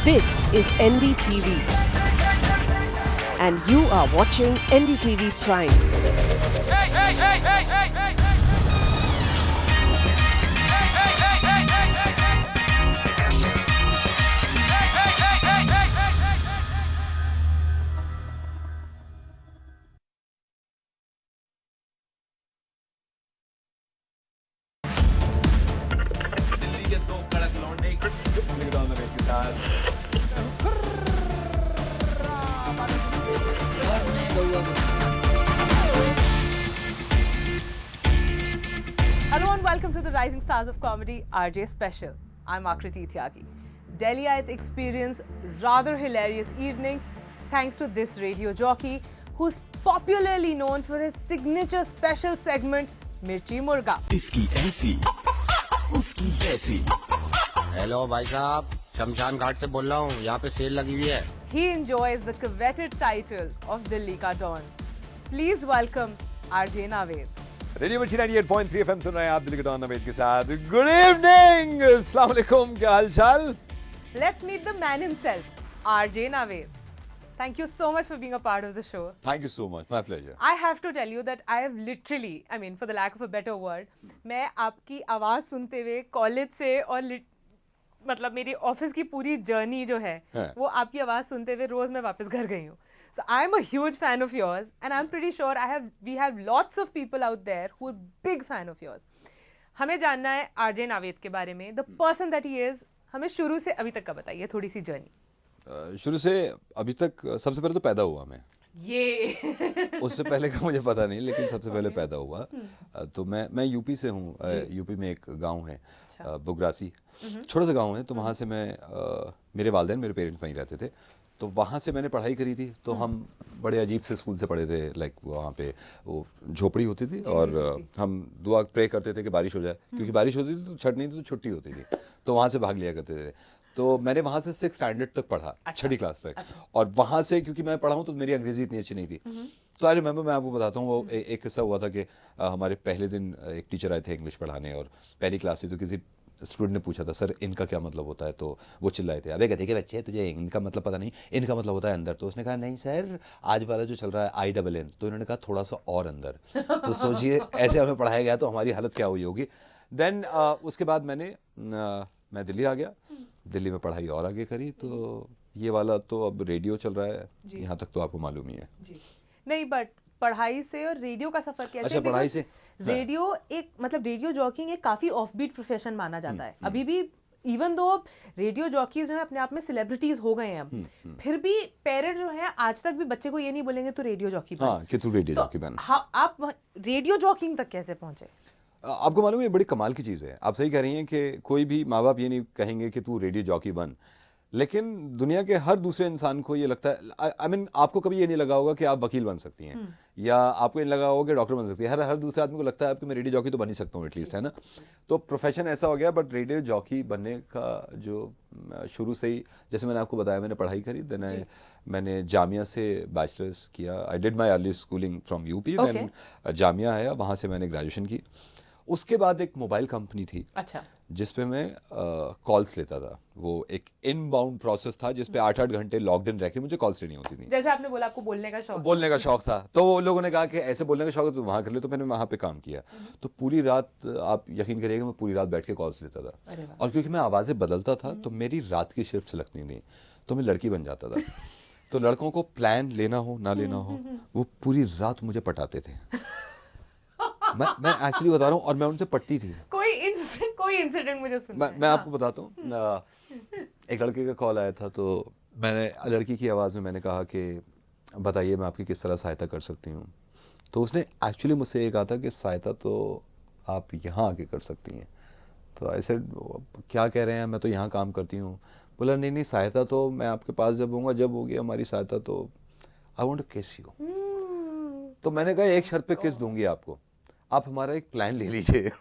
This is NDTV and you are watching NDTV Prime. Hey, hey, hey, hey, hey, hey, hey. Delhi के दो कड़क लौंडे के साथ Hello and welcome to the Rising Stars of Comedy RJ Special. I'm Akriti Tyagi. Delhiites experience rather hilarious evenings thanks to this radio jockey who's popularly known for his signature special segment Mirchi Murga. इसकी ऐसी उसकी ऐसी hello भाई साहब, शमशान घाट से बोल रहा हूँ। यहाँ पे सेल लगी हुई है। He enjoys the coveted title of Delhi Ka Don. Please welcome RJ Naved. Radio मिर्ची 98.3 एफएम सुन रहे हैं आप दिल्ली के डॉन नवेद के साथ। गुड इवनिंग, अस्सलाम वालेकुम, क्या हाल चाल? Let's meet the man himself, RJ Naved. Thank you so much for being a part of the show. Thank you so much, my pleasure. I have to tell you that I have literally, I mean, for the lack of a better word, मैं आपकी आवाज़ सुनते हुए college से और मतलब मेरी office की पूरी जर्नी जो है हाँ। वो आपकी आवाज़ सुनते हुए रोज़ मैं वापस घर गई हूँ. So I am a huge fan of yours and I'm pretty sure we have lots of people out there who are big fan of yours. हमें जानना है RJ नावेद के बारे में, the person that he is. हमें शुरू से अभी तक का बताइए थोड़ी सी जर्नी. शुरू से अभी तक सबसे पहले तो पैदा हुआ मैं, ये उससे पहले का मुझे पता नहीं, लेकिन सबसे पहले पैदा हुआ। तो मैं यूपी से हूँ। यूपी में एक गांव है बुगरासी, छोटा सा गांव है। तो वहाँ से मैं मेरे वालिदैन, मेरे पेरेंट्स वहीं रहते थे, तो वहाँ से मैंने पढ़ाई करी थी। तो हम बड़े अजीब से स्कूल से पढ़े थे, लाइक वहाँ पे वो झोपड़ी होती थी और हम दुआ प्रे करते थे कि बारिश हो जाए, क्योंकि बारिश होती थी तो छठ नहीं थी तो छुट्टी होती थी, तो वहाँ से भाग लिया करते थे। तो मैंने वहाँ से 6th स्टैंडर्ड तक पढ़ा, छठी क्लास तक। और वहाँ से क्योंकि मैं पढ़ा हूँ तो मेरी अंग्रेजी इतनी अच्छी नहीं थी। तो आई रिमेंबर, मैं आपको बताता हूँ, वो एक किस्सा हुआ था कि हमारे पहले दिन एक टीचर आए थे इंग्लिश पढ़ाने, और पहली क्लास थी तो किसी स्टूडेंट ने पूछा था, सर इनका क्या मतलब होता है? तो वो चिल्लाए थे, अबे गधे के बच्चे, तुझे इनका मतलब पता नहीं, इनका मतलब होता है अंदर। तो उसने कहा, नहीं सर, आज वाला जो चल रहा है INN। तो इन्होंने कहा थोड़ा सा और अंदर। तो सोचिए ऐसे हमें पढ़ाया गया तो हमारी हालत क्या हुई होगी। देन उसके बाद मैं दिल्ली आ गया, दिल्ली में पढ़ाई और आगे करी। तो ये वाला तो अब रेडियो चल रहा है, यहाँ तक तो आपको मालूम ही है। नहीं, बट पढ़ाई से और रेडियो का सफर कैसे? अच्छा, पढ़ाई से रेडियो एक मतलब रेडियो जॉकिंग एक काफी ऑफबीट प्रोफेशन माना जाता है अभी भी, इवन दो रेडियो जॉकीज जो है अपने आप में सेलिब्रिटीज हो गए हैं अब, फिर भी पेरेंट्स जो है आज तक भी बच्चे को ये नहीं बोलेंगे तू रेडियो जॉकी बन। हाँ, कि तू रेडियो जॉकी बन। आप रेडियो जॉकिंग तक कैसे पहुंचे? आपको मालूम है, ये बड़ी कमाल की चीज़ है। आप सही कह रही हैं कि कोई भी माँ बाप ये नहीं कहेंगे कि तू रेडियो जॉकी बन, लेकिन दुनिया के हर दूसरे इंसान को ये लगता है। आई मीन, आपको कभी ये नहीं लगा होगा कि आप वकील बन सकती हैं, या आपको ये लगा होगा कि डॉक्टर बन सकती है। हर दूसरे आदमी को लगता है कि मैं रेडियो जॉकी तो बन ही सकता हूँ एटलीस्ट, है ना। तो प्रोफेशन ऐसा हो गया। बट रेडियो जॉकी बनने का जो शुरू से ही, जैसे मैंने आपको बताया, मैंने पढ़ाई करी। देन मैंने जामिया से बैचलर्स किया। I did my early schooling from UP. Then Jamia आया, वहाँ से मैंने ग्रेजुएशन की। उसके बाद एक मोबाइल कंपनी थी, अच्छा, जिसपे मैं कॉल्स लेता था। वो एक इनबाउंड प्रोसेस था जिसपे 8-8 घंटे लॉक्ड इन रह के मुझे कॉल्स लेनी होती थी। जैसे आपने बोला आपको बोलने का शौक था, तो वो लोगों ने कहा कि ऐसे बोलने का शौक है तो वहाँ कर ले। तो मैंने वहाँ पे काम किया। तो पूरी रात, आप यकीन करिएगा, मैं पूरी रात बैठ के कॉल्स लेता था। और क्योंकि मैं आवाज़ें बदलता था तो मेरी रात की शिफ्ट लगती थी, तो मैं लड़की बन जाता था। तो लड़कों को प्लान लेना हो ना लेना हो, वो पूरी रात मुझे पटाते थे। मैं एक्चुअली बता रहा हूँ, और मैं उनसे पटती थी। कोई इंसिडेंट मुझे सुनना है। मैं आपको बताता हूँ। एक लड़के का कॉल आया था, तो मैंने लड़की की आवाज़ में मैंने कहा कि बताइए मैं आपकी किस तरह सहायता कर सकती हूँ। तो उसने एक्चुअली मुझसे ये कहा था कि सहायता तो आप यहाँ आके कर सकती हैं। तो ऐसे क्या कह रहे हैं, मैं तो यहाँ काम करती हूँ। बोला नहीं, सहायता तो मैं आपके पास जब होगी हमारी सहायता, तो आई वांट टू किस यू। तो मैंने कहा एक शर्त पे किस दूंगी आपको, आप हमारा एक प्लान ले लीजिए।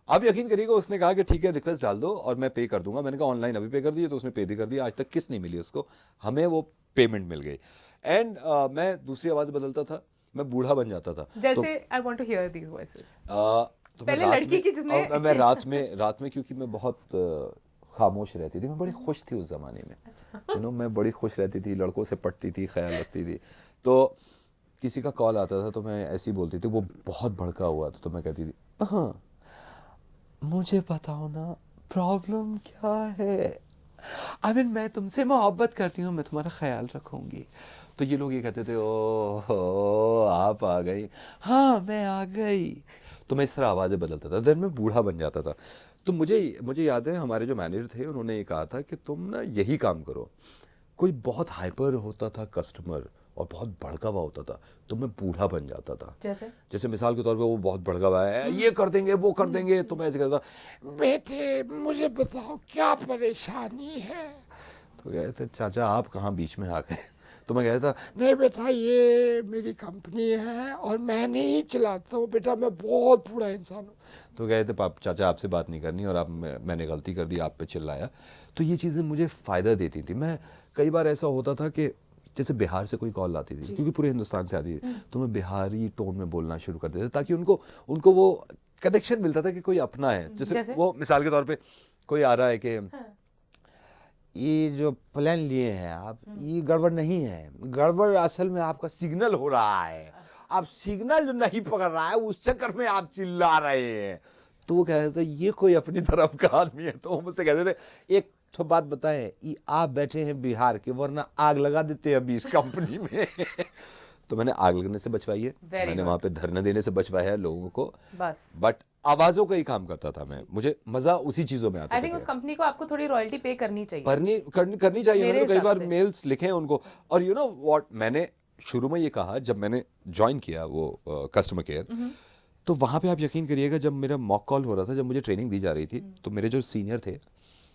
आप यकीन करिएगा, उसने कहा कि ठीक है रिक्वेस्ट डाल दो और मैं पे कर दूंगा। मैंने कहा ऑनलाइन अभी पे कर दिए, तो उसने पे भी कर दिया। आज तक किस नहीं मिली उसको, हमें वो पेमेंट मिल गई। एंड मैं दूसरी आवाज़ बदलता था, मैं बूढ़ा बन जाता था। जैसे I want to hear these voices. तो पहले लड़की की जिसने मैं रात में क्योंकि मैं बहुत खामोश रहती थी, मैं बड़ी खुश थी उस ज़माने में। मैं बड़ी खुश रहती थी, लड़कों से पटती थी, ख्याल रखती थी। तो किसी का कॉल आता था तो मैं ऐसी बोलती थी, वो बहुत भड़का हुआ था तो मैं कहती थी, हाँ मुझे बताओ ना प्रॉब्लम क्या है, मैं तुमसे मोहब्बत करती हूँ, मैं तुम्हारा ख्याल रखूंगी। तो ये लोग ये कहते थे, ओह आप आ गई, हाँ मैं आ गई। तो मैं इस तरह आवाज़ें बदलता था, देन मैं बूढ़ा बन जाता था। तो मुझे याद है हमारे जो मैनेजर थे उन्होंने ये कहा था कि तुम ना यही काम करो। कोई बहुत हाइपर होता था कस्टमर और बहुत भड़का हुआ होता था तो मैं बूढ़ा बन जाता था। जैसे मिसाल के तौर पे वो बहुत भड़का हुआ है, ये कर देंगे वो कर देंगे, तो मैं ऐसे कहता, बेटे मुझे बताओ क्या परेशानी है। तो कहते चाचा आप कहाँ बीच में आ गए। तो मैं कहता नहीं बेटा ये मेरी कंपनी है और मैं नहीं चलाता हूँ बेटा, मैं बहुत बूढ़ा इंसान हूँ। तो कहते चाचा आपसे बात नहीं करनी और मैंने गलती कर दी, आप पे चिल्लाया। तो ये चीज़ें मुझे फ़ायदा देती थी। मैं कई बार ऐसा होता था कि जैसे बिहार से कोई कॉल आती थी, क्योंकि पूरे हिंदुस्तान से आती थी, तो मैं बिहारी टोन में बोलना शुरू कर देता ताकि उनको वो कनेक्शन मिलता था कि कोई अपना है। जैसे वो मिसाल के तौर पे कोई आ रहा है कि ये जो प्लान लिए हैं आप, ये गड़बड़ नहीं है, गड़बड़ असल में आपका सिग्नल हो रहा है, आप सिग्नल जो नहीं पकड़ रहा है उस चक्कर में आप चिल्ला रहे हैं। तो वो कह रहे थे ये कोई अपनी तरफ का आदमी है। तो मुझसे कहते थे एक तो बात बताएं, ये आप बैठे हैं बिहार के, वरना आग लगा देते हैं अभी इस कंपनी में। तो मैंने आग लगने से बचवाई है, मैंने वहां पे धरने देने से बचवाया है लोगों को, बस। बट आवाजों का ही काम करता था मैं, मुझे मजा उसी चीजों में आता था। आई थिंक उस कंपनी को आपको थोड़ी रॉयल्टी पे करनी चाहिए, करनी चाहिए। मैंने तो कई बार मेल्स लिखे हैं उनको। और यू नो व्हाट, मैंने शुरू में ये कहा जब मैंने ज्वाइन किया वो कस्टमर केयर, तो वहां पे आप यकीन करिएगा जब मेरा मॉक कॉल हो रहा था, जब मुझे ट्रेनिंग दी जा रही थी, तो मेरे जो सीनियर थे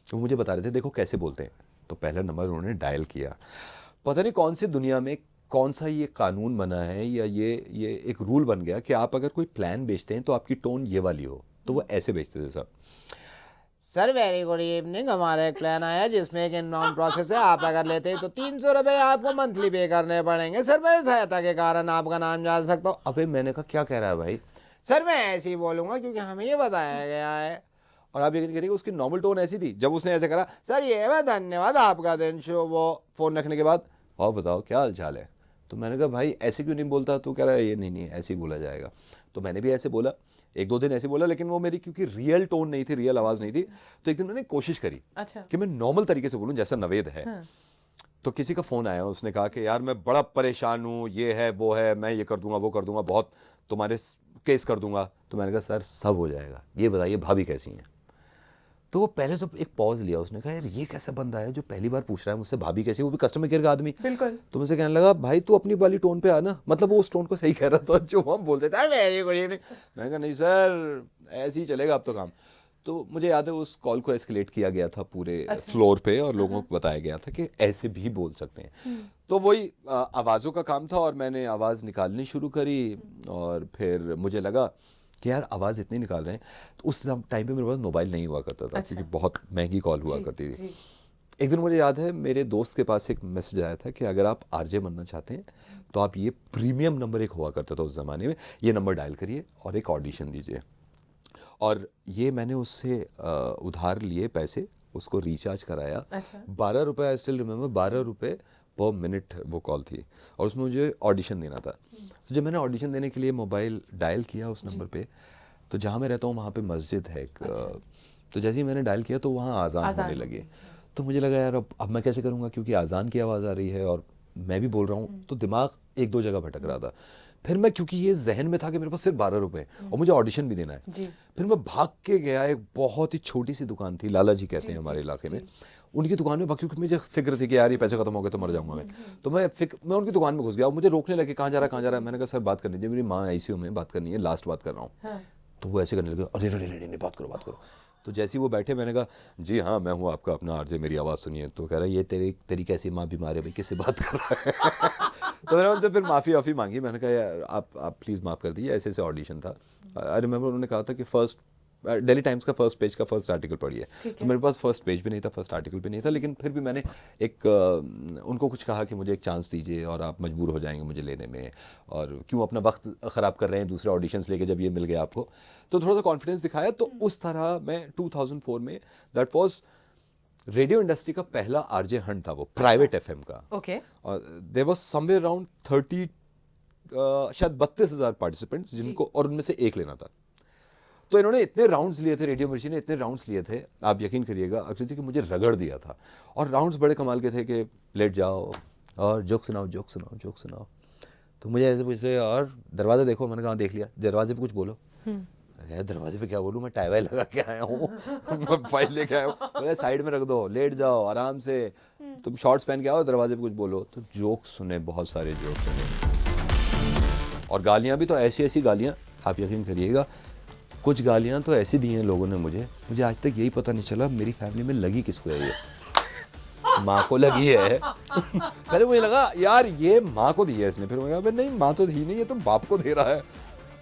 वो मुझे बता रहे थे देखो कैसे बोलते हैं। तो पहला नंबर उन्होंने डायल किया, पता नहीं कौन सी दुनिया में कौन सा ये कानून बना है या ये एक रूल बन गया कि आप अगर कोई प्लान बेचते हैं तो आपकी टोन ये वाली हो। तो वो ऐसे बेचते थे सब, सर वेरी गुड इवनिंग, हमारा एक प्लान आया जिसमें एक नॉन प्रोसेस है, आप अगर लेते हैं तो 300 रुपये आपको मंथली पे करने पड़ेंगे। सर मेरी सहायता के कारण आपका नाम जान सकता हूँ। अबे मैंने कहा क्या कह रहा है भाई। सर मैं ऐसे ही बोलूँगा क्योंकि हमें ये बताया गया है। और आप यकीन करिए उसकी नॉर्मल टोन ऐसी थी, जब उसने ऐसे करा सर ये मैं धन्यवाद आपका दिन शुभ, वो फ़ोन रखने के बाद और बताओ क्या हाल चाल है। तो मैंने कहा भाई ऐसे क्यों नहीं बोलता। तो कह रहा है ये नहीं ऐसे ही बोला जाएगा। तो मैंने भी ऐसे बोला, 1-2 दिन ऐसे बोला, लेकिन वो मेरी क्योंकि रियल टोन नहीं थी, रियल आवाज़ नहीं थी, तो एक दिन मैंने कोशिश करी कि मैं नॉर्मल तरीके से बोलूँ जैसा नवेद है। तो किसी का फ़ोन आया, उसने कहा कि यार मैं बड़ा परेशान हूँ, ये है वो है, मैं ये कर दूंगा वो कर दूंगा, बहुत तुम्हारे केस कर दूंगा। तो मैंने कहा सर सब हो जाएगा, ये बताइए भाभी कैसी हैं। तो वो पहले तो एक पॉज लिया, उसने कहा यार ये कैसा बंदा है जो पहली बार पूछ रहा है मुझसे भाभी कैसी, वो भी कस्टमर केयर का आदमी। बिल्कुल। तो मुझसे कहने लगा भाई तू अपनी वाली टोन पे आना, मतलब वो उस टोन को सही कह रहा था जो हम बोलते थे। मैंने कहा नहीं सर ऐसे ही चलेगा अब तो काम। तो मुझे याद है उस कॉल को एस्केलेट किया गया था पूरे फ्लोर पे और लोगों को बताया गया था कि ऐसे भी बोल सकते हैं। तो वही आवाज़ों का काम था और मैंने आवाज़ निकालनी शुरू करी और फिर मुझे लगा कि यार आवाज़ इतनी निकाल रहे हैं। तो उस टाइम पे मेरे पास मोबाइल नहीं हुआ करता था, क्योंकि बहुत महंगी कॉल हुआ करती थी। एक दिन मुझे याद है मेरे दोस्त के पास एक मैसेज आया था कि अगर आप आरजे बनना चाहते हैं तो आप ये प्रीमियम नंबर एक हुआ करता था उस ज़माने में, ये नंबर डायल करिए और एक ऑडिशन दीजिए। और ये मैंने उससे उधार लिए पैसे, उसको रिचार्ज कराया। 12 रुपये, आई स्टिल रिमेंबर, 12 रुपये पर मिनट वो कॉल थी और उसमें मुझे ऑडिशन देना था। तो जब मैंने ऑडिशन देने के लिए मोबाइल डायल किया उस नंबर पे, तो जहाँ मैं रहता हूँ वहाँ पे मस्जिद है एक, तो जैसे ही मैंने डायल किया तो वहाँ आज़ान होने लगे। तो मुझे लगा यार अब मैं कैसे करूँगा, क्योंकि आज़ान की आवाज़ आ रही है और मैं भी बोल रहा हूँ, तो दिमाग 1-2 जगह भटक रहा था। फिर मैं, क्योंकि ये जहन में था कि मेरे पास सिर्फ 12 रुपये और मुझे ऑडिशन भी देना है, फिर मैं भाग के गया। एक बहुत ही छोटी सी दुकान थी, लाला जी कहते हैं हमारे इलाके में, उनकी दुकान में, क्योंकि मुझे फिक्र थी कि यार ये पैसे खत्म हो गए तो मर जाऊंगा मैं। तो मैं उनकी दुकान में घुस गया और मुझे रोकने लगे, कहाँ जा रहा है। मैंने कहा सर बात करनी है, मेरी माँ आईसीयू में, बात करनी है, लास्ट बात कर रहा हूँ। तो वो ऐसे करने लगे, अरे नहीं बात करो। तो जैसे ही वो बैठे मैंने कहा जी हाँ मैं हूँ आपका अपना आरजे, मेरी आवाज़ सुनिए। तो कह रहा है ये तेरी कैसी माँ बीमार है भाई, किससे बात कर रहा है। तो मैंने उनसे फिर माफ़ी मांगी। मैंने कहा यार आप प्लीज़ माफ़ कर दीजिए, ऐसे ऑडिशन था। आई रिमेंबर उन्होंने कहा था कि फर्स्ट डेली टाइम्स का फर्स्ट पेज का फर्स्ट आर्टिकल पढ़िए। तो मेरे पास फर्स्ट पेज भी नहीं था, फर्स्ट आर्टिकल भी नहीं था, लेकिन फिर भी मैंने उनको कुछ कहा कि मुझे एक चांस दीजिए और आप मजबूर हो जाएंगे मुझे लेने में, और क्यों अपना वक्त ख़राब कर रहे हैं दूसरे ऑडिशंस लेके जब ये मिल गया आपको। तो थोड़ा सा कॉन्फिडेंस दिखाया। तो उस तरह मैं 2004 में, दैट वाज रेडियो इंडस्ट्री का पहला आरजे हंट था, वो प्राइवेट एफएम का। ओके और देयर वाज समवेयर अराउंड 30 शायद 32,000 पार्टिसिपेंट्स जिनको, और उनमें से एक लेना था। तो इन्होंने इतने राउंड्स लिए थे, रेडियो मिर्ची ने इतने राउंड्स लिए थे, आप यकीन करिएगा आकृति, कि मुझे रगड़ दिया था। और राउंड्स बड़े कमाल के थे कि लेट जाओ और जोक सुनाओ जोक सुनाओ जोक सुनाओ। तो मुझे ऐसे पूछते, और दरवाज़ा देखो, मैंने कहा देख लिया, दरवाजे पे कुछ बोलो। यार दरवाजे पे क्या बोलूँ, मैं टाई वाई लगा के आया हूँ, मैं फाइल लेके आया हूँ। बोले साइड में रख दो, लेट जाओ आराम से, तुम शॉर्ट्स पहन के आओ, दरवाजे पे कुछ बोलो। तो जोक सुने, बहुत सारे जोक सुने, और गालियाँ भी तो ऐसी ऐसी गालियाँ, आप यकीन करिएगा, कुछ गालियाँ तो ऐसी दी हैं लोगों ने मुझे आज तक यही पता नहीं चला मेरी फैमिली में लगी किसको है ये। माँ को लगी है। पहले मुझे लगा यार ये माँ को दी है इसने, फिर मुझे लगा नहीं माँ तो दी नहीं, ये तो बाप को दे रहा है।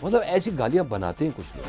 मतलब ऐसी गालियाँ बनाते हैं कुछ लोग।